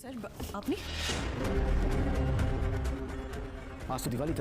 Sir আপনি আজ তো দিওয়ালি,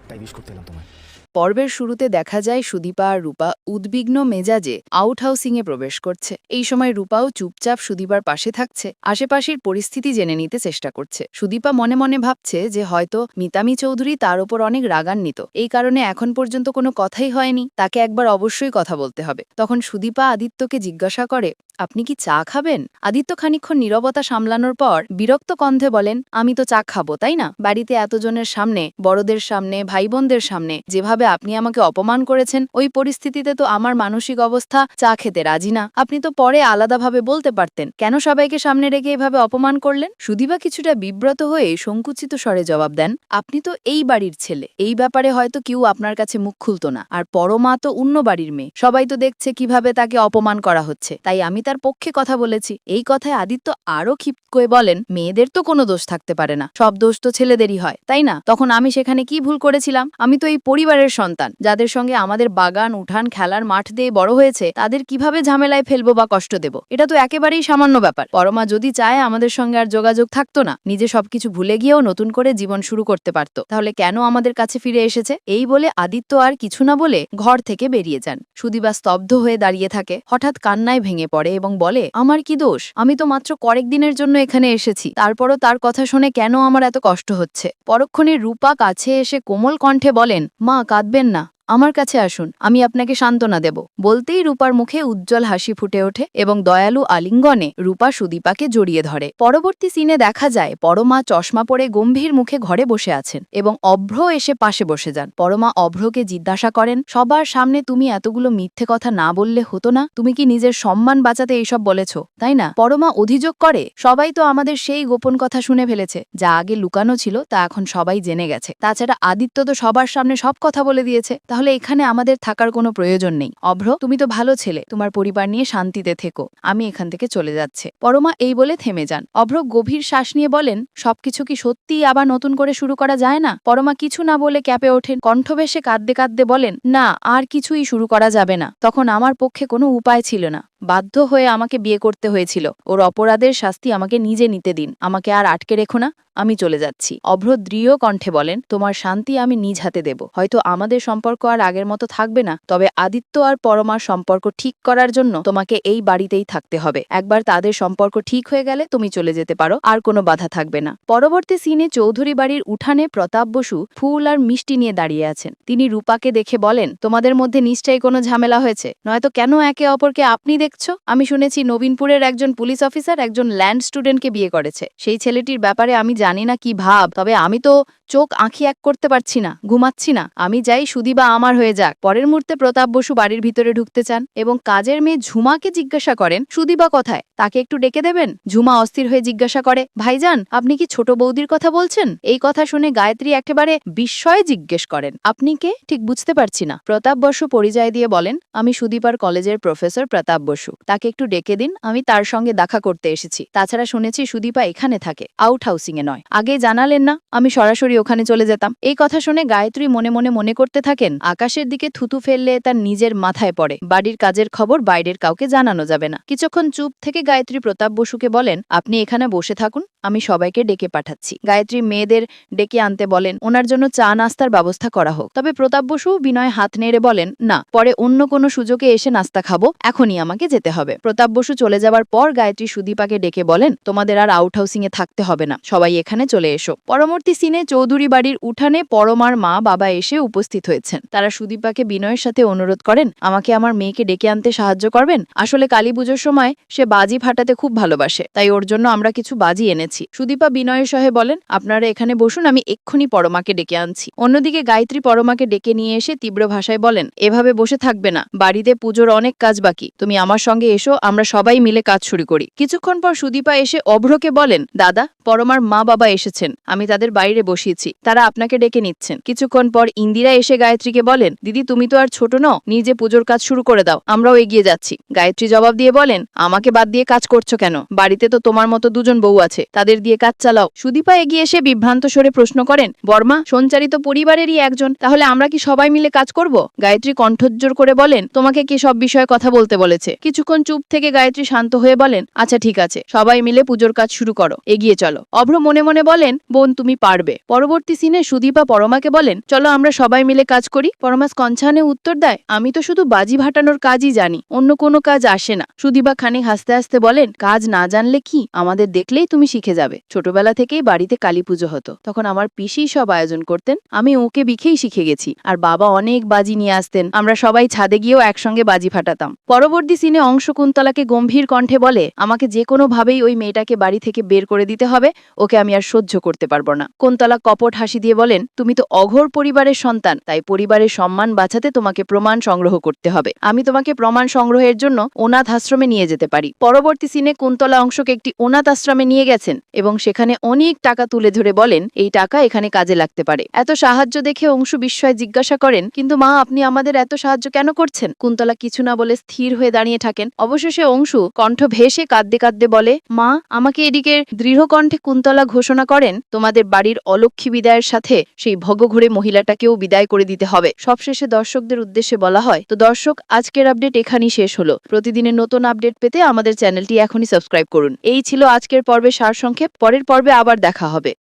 তাই উইশ করতে এলাম তোমায়। পর্বের শুরুতে দেখা যায় সুদীপা আর রূপা উদ্বিগ্ন মেজাজে আউট হাউসিংয়ে প্রবেশ করছে। এই সময় রূপাও চুপচাপ সুদীপার পাশে থাকছে, আশেপাশের পরিস্থিতি জেনে নিতে চেষ্টা করছে। সুদীপা মনে মনে ভাবছে যে হয়তো মিতামি চৌধুরী তার ওপর অনেক রাগান্বিত, এই কারণে এখন পর্যন্ত কোনো কথাই হয়নি, তাকে একবার অবশ্যই কথা বলতে হবে। তখন সুদীপা আদিত্যকে জিজ্ঞাসা করে, আপনি কি চা খাবেন? আদিত্য খানিকক্ষণ নীরবতা সামলানোর পর বিরক্ত কণ্ঠে বলেন, আমি তো চা খাবো, তাই না? বাড়িতে এতজনের সামনে, বড়দের সামনে, ভাই বোনদের সামনে যেভাবে আপনি আমাকে অপমান করেছেন, ওই পরিস্থিতিতে তো আমার মানসিক অবস্থা চা খেতে রাজি না। আপনি তো পরে আলাদাভাবে বলতে পারতেন, কেন সবাইকে সামনে রেখে এভাবে অপমান করলেন? সুদীপা কিছুটা বিব্রত হয়ে সংকুচিত স্বরে জবাব দেন, আপনি তো এই বাড়ির ছেলে, এই ব্যাপারে হয়তো কেউ আপনার কাছে মুখ খুলত না, আর পরমা তো অন্য বাড়ির মেয়ে, সবাই তো দেখছে কিভাবে তাকে অপমান করা হচ্ছে, তাই আমি তার পক্ষে কথা বলেছি। এই কথায় আদিত্য আরো ক্ষিপ্ত করে বলেন, মেয়েদের তো কোনো দোষ থাকতে পারে না, সব দোষ তো ছেলেদেরই হয়, তাই না? তখন আমি সেখানে কি ভুল করেছিলাম? আমি তো এই পরিবারের সন্তান, যাদের সঙ্গে আমাদের বাগান উঠান খেলার মাঠ দিয়ে বড় হয়েছে, তাদের কিভাবে ঝামেলায় ফেলবো বা কষ্ট দেব? এটা তো একেবারেই সামান্য ব্যাপার। পরমা যদি চায় আমাদের সঙ্গে আর যোগাযোগ থাকতো না, নিজে সবকিছু ভুলে গিয়েও নতুন করে জীবন শুরু করতে পারত, তাহলে কেন আমাদের কাছে ফিরে এসেছে? এই বলে আদিত্য আর কিছু না বলে ঘর থেকে বেরিয়ে যান। সুদীপা স্তব্ধ হয়ে দাঁড়িয়ে থাকে, হঠাৎ কান্নায় ভেঙে পড়ে এবং বলে, আমার কি দোষ? আমি তো মাত্র কয়েক দিনের জন্য এখানে এসেছি, তারপরও তার কথা শুনে কেন আমার এত কষ্ট হচ্ছে? পরক্ষণে রূপা কাছে এসে কোমল কণ্ঠে বলেন, মা কাঁদবেন না, আমার কাছে আসুন, আমি আপনাকে সান্ত্বনা দেব। বলতেই রূপার মুখে উজ্জ্বল হাসি ফুটে ওঠে এবং দয়ালু আলিঙ্গনে রূপা সুদীপাকে জড়িয়ে ধরে। পরবর্তী সিনে দেখা যায় পরমা চশমা পরে গম্ভীর মুখে ঘরে বসে আছেন এবং অভ্র এসে পাশে বসে যান। পরমা অভ্রকে জিজ্ঞাসা করেন, সবার সামনে তুমি এতগুলো মিথ্যে কথা না বললে হতো না? তুমি কি নিজের সম্মান বাঁচাতে এইসব বলেছ, তাই না? পরমা অভিযোগ করে, সবাই তো আমাদের সেই গোপন কথা শুনে ফেলেছে, যা আগে লুকানো ছিল তা এখন সবাই জেনে গেছে। তাছাড়া আদিত্য তো সবার সামনে সব কথা বলে দিয়েছে, তাহলে এখানে আমাদের থাকার কোনো প্রয়োজন নেই। অভ্র, তুমি তো ভালো ছেলে, তোমার পরিবার নিয়ে শান্তিতে থেকো, আমি এখান থেকে চলে যাচ্ছে। পরমা এই বলে থেমে যান। অভ্র গভীর শ্বাস নিয়ে বলেন, সবকিছু কি সত্যিই আবার নতুন করে শুরু করা যায় না? পরমা কিছু না বলে ক্যাপে ওঠেন, কণ্ঠবেশে কাঁদতে কাঁদতে বলেন, না, আর কিছুই শুরু করা যাবে না। তখন আমার পক্ষে কোনো উপায় ছিল না, বাধ্য হয়ে আমাকে বিয়ে করতে হয়েছিল। ওর অপরাধের শাস্তি আমাকে নিজে নিতে দিন, আমাকে আর আটকে রেখো না, আমি চলে যাচ্ছি। অভ্র দৃঢ় কণ্ঠে বলেন, তোমার শান্তি আমি নিজ হাতে দেব। হয়তো আমাদের সম্পর্ক আর আগের মতো থাকবে না, তবে আদিত্য আর পরমার সম্পর্ক ঠিক করার জন্য তোমাকে এই বাড়িতেই থাকতে হবে। একবার তাদের সম্পর্ক ঠিক হয়ে গেলে তুমি চলে যেতে পারো, আর কোনো বাধা থাকবে না। পরবর্তী সিনে চৌধুরী বাড়ির উঠানে প্রতাপ বসু ফুল আর মিষ্টি নিয়ে দাঁড়িয়ে আছেন। তিনি রূপাকে দেখে বলেন, তোমাদের মধ্যে নিশ্চয়ই কোনো ঝামেলা হয়েছে, নয়তো কেন একে অপরকে আপনি দেখছো? আমি শুনেছি নবীনপুরের একজন পুলিশ অফিসার একজন ল্যান্ড স্টুডেন্টকে বিয়ে করেছে। সেই ছেলেটির ব্যাপারে আমি জানি না কি ভাব, তবে আমি তো চোখ আঁখি এক করতে পারছি না, ঘুমাচ্ছি না। আমি যাই সুদীপা আমার হয়ে যাক। পরের মুহূর্তে প্রতাপ বসু বাড়ির ভিতরে ঢুকতে চান এবং কাজের মেয়ে ঝুমাকে জিজ্ঞাসা করেন, সুদীপা কোথায়, তাকে একটু ডেকে দেবেন? ঝুমা অস্থির হয়ে জিজ্ঞাসা করে, ভাইজান, আপনি কি ছোট বৌদির কথা বলছেন? এই কথা শুনে গায়ত্রী একেবারে বিস্ময়ে জিজ্ঞেস করেন, আপনি কে ঠিক বুঝতে পারছি না। প্রতাপ বসু পরিচয় দিয়ে বলেন, আমি সুদীপার কলেজের প্রফেসর প্রতাপ বসু, তাকে একটু ডেকে দিন, আমি তার সঙ্গে দেখা করতে এসেছি। তাছাড়া শুনেছি সুদীপা এখানে থাকে, আউট হাউসিং এ নয়। আগে জানালেন না, আমি সরাসরি ওখানে চলে যেতাম। এই কথা শুনে গায়ত্রী মনে মনে মনে করতে থাকেন, আকাশের দিকে থুতু ফেললে তার নিজের মাথায় পড়ে, বাড়ির কাজের খবর বাইরের কাউকে জানানো যাবে না। কিছুক্ষণ চুপ থেকে গায়ত্রী প্রতাপ বসুকে বলেন, আপনি এখানে বসে থাকুন, আমি সবাইকে ডেকে পাঠাচ্ছি। গায়ত্রী মেয়েদের ডেকে আনতে বলেন, ওনার জন্য চা নাস্তার ব্যবস্থা করা হোক। তবে প্রতাপ বসু বিনয় হাত নেড়ে বলেন, না, পরে অন্য কোনো সুযোগে এসে নাস্তা খাবো, এখনই আমাকে যেতে হবে। প্রতাপ বসু চলে যাবার পর গায়ত্রী সুদীপাকে ডেকে বলেন, তোমাদের আর আউট হাউসিং এ থাকতে হবে না, সবাই এখানে চলে এসো। পরবর্তী সিনে চৌধুরী বাড়ির উঠানে পরমার মা বাবা এসে উপস্থিত হয়েছেন। তারা সুদীপাকে বিনয়ের সাথে অনুরোধ করেন, আমাকে আমার মেয়েকে ডেকে আনতে সাহায্য করবেন? আসলে কালী পুজোর সময় সে বাজি ফাটাতে খুব ভালোবাসে, তাই ওর জন্য আমরা কিছু বাজি এনেছি। সুদীপা বিনয়ের সহে বলেন, আপনারা এখানে বসুন, আমি এক্ষুনি পরমাকে ডেকে আনছি। অন্যদিকে গায়ত্রী পরমাকে ডেকে নিয়ে এসে তীব্র ভাষায় বলেন, এভাবে বসে থাকবে না, বাড়িতে পুজোর অনেক কাজ বাকি, তুমি আমার সঙ্গে এসো, আমরা সবাই মিলে কাজ শুরু করি। কিছুক্ষণ পর সুদীপা এসে অভ্রকে বলেন, দাদা, পরমার মা বাবা এসেছেন, আমি তাদের বাইরে বসিয়েছি, তারা আপনাকে ডেকে নিচ্ছেন। কিছুক্ষণ পর ইন্দিরা এসে গায়ত্রীকে বলেন, দিদি তুমি তো আর ছোট নও, নিজে পুজোর কাজ শুরু করে দাও, আমরাও এগিয়ে যাচ্ছি। গায়ত্রী জবাব দিয়ে বলেন, আমাকে বাদ দিয়ে কাজ করছো কেন? বাড়িতে তো তোমার মতো দুজন বউ আছে, তাদের দিয়ে কাজ চালাও। সুদীপা এগিয়ে এসে বিভ্রান্ত স্বরে প্রশ্ন করেন, বর্মা সঞ্চারিত পরিবারেরই একজন, তাহলে আমরা কি সবাই মিলে কাজ করব? গায়ত্রী কণ্ঠোজ্জ্বর করে বলেন, তোমাকে কি সব বিষয়ে কথা বলতে বলেছে? কিছুক্ষণ চুপ থেকে গায়ত্রী শান্ত হয়ে বলেন, আচ্ছা ঠিক আছে, সবাই মিলে পুজোর কাজ শুরু করো, এগিয়ে চলো। অভ্র মনে মনে বলেন, বোন তুমি পারবে। পরবর্তী সিনে সুদীপা পরমাকে বলেন, চলো আমরা সবাই মিলে কাজ করি। পরমা কঞ্ছানে উত্তর দেয়, আমি তো শুধু বাজি ভাটানোর কাজই জানি, অন্য কোনো কাজ আসে না। সুদীপা খানিক হাসতে হাসতে বলেন, কাজ না জানলে কি, আমাদের দেখলেই তুমি শিখে যাবে। ছোটবেলা থেকেই বাড়িতে কালী পুজো হতো, তখন আমার পিসি সব আয়োজন করতেন, আমি ওকে বিখেই শিখে গেছি। আর বাবা অনেক বাজি নিয়ে আসতেন, আমরা সবাই ছাদে গিয়েও একসঙ্গে বাজি ফাটাতাম। পরবর্তী সিনে অংশ কুন্তলাকে গম্ভীর কণ্ঠে বলে, আমাকে যে কোনো ভাবেই ওই মেয়েটাকে বাড়ি থেকে বের করে দিতে হবে, ওকে আমি আর সহ্য করতে পারবো না। কুন্তলা কপট হাসি দিয়ে বলেন, তুমি তো অঘোর পরিবারের সন্তান, তাই পরিবারের সম্মান বাঁচাতে তোমাকে প্রমাণ সংগ্রহ করতে হবে। আমি তোমাকে প্রমাণ সংগ্রহের জন্য অনাথ আশ্রমে নিয়ে যেতে পারি। পরবর্তী সিনে কুন্তলা অংশকে একটি অনাথ আশ্রমে নিয়ে গেছেন এবং সেখানে অনেক টাকা তুলে ধরে বলেন, এই টাকা এখানে কাজে লাগতে পারে। এত সাহায্য দেখে অংশু বিস্ময়ে জিজ্ঞাসা করেন, কিন্তু মা আপনি আমাদের এত সাহায্য কেন করছেন? কুন্তলা কিছু না বলে স্থির হয়ে দাঁড়িয়ে থাকেন। অবশেষে অংশু কণ্ঠ ভেসে কাঁদতে কাঁদতে বলে, মা আমাকে। এদিকে দৃঢ় কণ্ঠে কুন্তলা ঘোষণা করেন, তোমাদের বাড়ির অলক্ষ্মী বিদায়ের সাথে সেই ভগঘুরে মহিলাটাকেও বিদায় করে দিতে হবে। সবশেষে দর্শকদের উদ্দেশ্যে বলা হয়, তো দর্শক আজকের আপডেট এখানেই শেষ হলো। প্রতিদিনের নতুন আপডেট পেতে আমাদের চ্যানেলটি এখনই সাবস্ক্রাইব করুন। এই ছিল আজকের পর্বে সারসংক্ষেপ, পরের পর্বে আবার দেখা হবে।